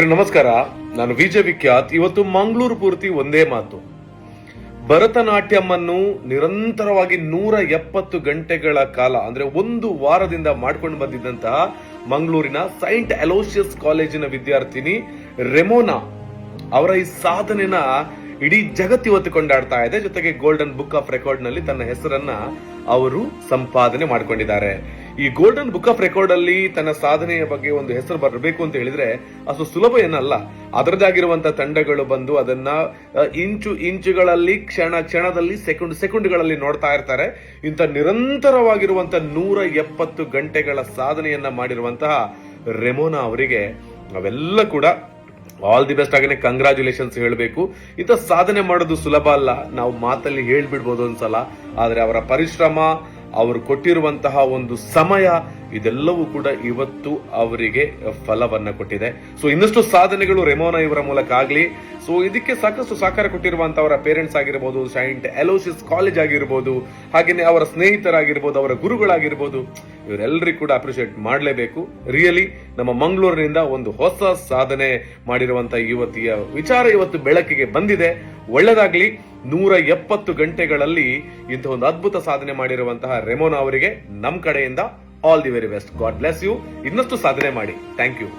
ನಮಸ್ಕಾರ, ನಾನು ವಿಜಯ್ ವಿಖ್ಯಾತ್. ಇವತ್ತು ಮಂಗಳೂರು ಪೂರ್ತಿ ಒಂದೇ ಮಾತು. ಭರತನಾಟ್ಯಂ ಅನ್ನು ನಿರಂತರವಾಗಿ 170 ಗಂಟೆಗಳ ಕಾಲ ಅಂದ್ರೆ ಒಂದು ವಾರದಿಂದ ಮಾಡ್ಕೊಂಡು ಬಂದಿದ್ದಂತಹ ಮಂಗಳೂರಿನ ಸೈಂಟ್ ಅಲೋಸಿಯಸ್ ಕಾಲೇಜಿನ ವಿದ್ಯಾರ್ಥಿನಿ ರೆಮೋನಾ ಅವರ ಈ ಸಾಧನೆನ ಇಡೀ ಜಗತ್ತು ಇವತ್ತು ಕೊಂಡಾಡ್ತಾ ಇದೆ. ಜೊತೆಗೆ ಗೋಲ್ಡನ್ ಬುಕ್ ಆಫ್ ರೆಕಾರ್ಡ್ ನಲ್ಲಿ ತನ್ನ ಹೆಸರನ್ನ ಅವರು ಸಂಪಾದನೆ ಮಾಡ್ಕೊಂಡಿದ್ದಾರೆ. ಈ ಗೋಲ್ಡನ್ ಬುಕ್ ಆಫ್ ರೆಕಾರ್ಡ್ ಅಲ್ಲಿ ತನ್ನ ಸಾಧನೆಯ ಬಗ್ಗೆ ಒಂದು ಹೆಸರು ಬರಬೇಕು ಅಂತ ಹೇಳಿದ್ರೆ ಅಷ್ಟು ಸುಲಭ ಏನಲ್ಲ. ಅದರದಾಗಿರುವಂತಹ ತಂಡಗಳು ಬಂದು ಅದನ್ನ ಇಂಚುಗಳಲ್ಲಿ ಕ್ಷಣದಲ್ಲಿ ಸೆಕೆಂಡ್ಗಳಲ್ಲಿ ನೋಡ್ತಾ ಇರ್ತಾರೆ. ಇಂಥ ನಿರಂತರವಾಗಿರುವಂತಹ 170 ಗಂಟೆಗಳ ಸಾಧನೆಯನ್ನ ಮಾಡಿರುವಂತಹ ರೆಮೋನಾ ಅವರಿಗೆ ನಾವೆಲ್ಲ ಕೂಡ ಆಲ್ ದಿ ಬೆಸ್ಟ್ ಆಗನೆ ಕಂಗ್ರಾಚುಲೇಷನ್ಸ್ ಹೇಳಬೇಕು. ಇಂಥ ಸಾಧನೆ ಮಾಡೋದು ಸುಲಭ ಅಲ್ಲ, ನಾವು ಮಾತಲ್ಲಿ ಹೇಳ್ಬಿಡ್ಬೋದು ಒಂದ್ಸಲ. ಆದ್ರೆ ಅವರ ಪರಿಶ್ರಮ, ಅವರು ಕೊಟ್ಟಿರುವಂತಹ ಒಂದು ಸಮಯ, ಇದೆಲ್ಲವೂ ಕೂಡ ಇವತ್ತು ಅವರಿಗೆ ಫಲವನ್ನ ಕೊಟ್ಟಿದೆ. ಸೊ ಇನ್ನಷ್ಟು ಸಾಧನೆಗಳು ರೆಮೋನಾ ಇವರ ಮೂಲಕ ಆಗ್ಲಿ. ಸೊ ಇದಕ್ಕೆ ಸಾಕಷ್ಟು ಸಹಕಾರ ಕೊಟ್ಟಿರುವಂತಹ ಅವರ ಪೇರೆಂಟ್ಸ್ ಆಗಿರ್ಬೋದು, ಸೈಂಟ್ ಅಲೋಸಿಯಸ್ ಕಾಲೇಜ್ ಆಗಿರ್ಬೋದು, ಹಾಗೇನೆ ಅವರ ಸ್ನೇಹಿತರಾಗಿರ್ಬೋದು, ಅವರ ಗುರುಗಳಾಗಿರ್ಬೋದು, ಇವರೆಲ್ಲರಿಗೂ ಕೂಡ ಅಪ್ರಿಶಿಯೇಟ್ ಮಾಡಲೇಬೇಕು. ರಿಯಲಿ ನಮ್ಮ ಮಂಗಳೂರಿನಿಂದ ಒಂದು ಹೊಸ ಸಾಧನೆ ಮಾಡಿರುವಂತಹ ಯುವತಿಯ ವಿಚಾರ ಇವತ್ತು ಬೆಳಕಿಗೆ ಬಂದಿದೆ. ಒಳ್ಳೆದಾಗ್ಲಿ. 170 ಗಂಟೆಗಳಲ್ಲಿ ಇಂಥ ಒಂದು ಅದ್ಭುತ ಸಾಧನೆ ಮಾಡಿರುವಂತಹ ರೆಮೋನಾ ಅವರಿಗೆ ನಮ್ಮ ಕಡೆಯಿಂದ all the very best. God bless you. ಇನ್ನಷ್ಟು ಸಾಧನೆ ಮಾಡಿ. Thank you.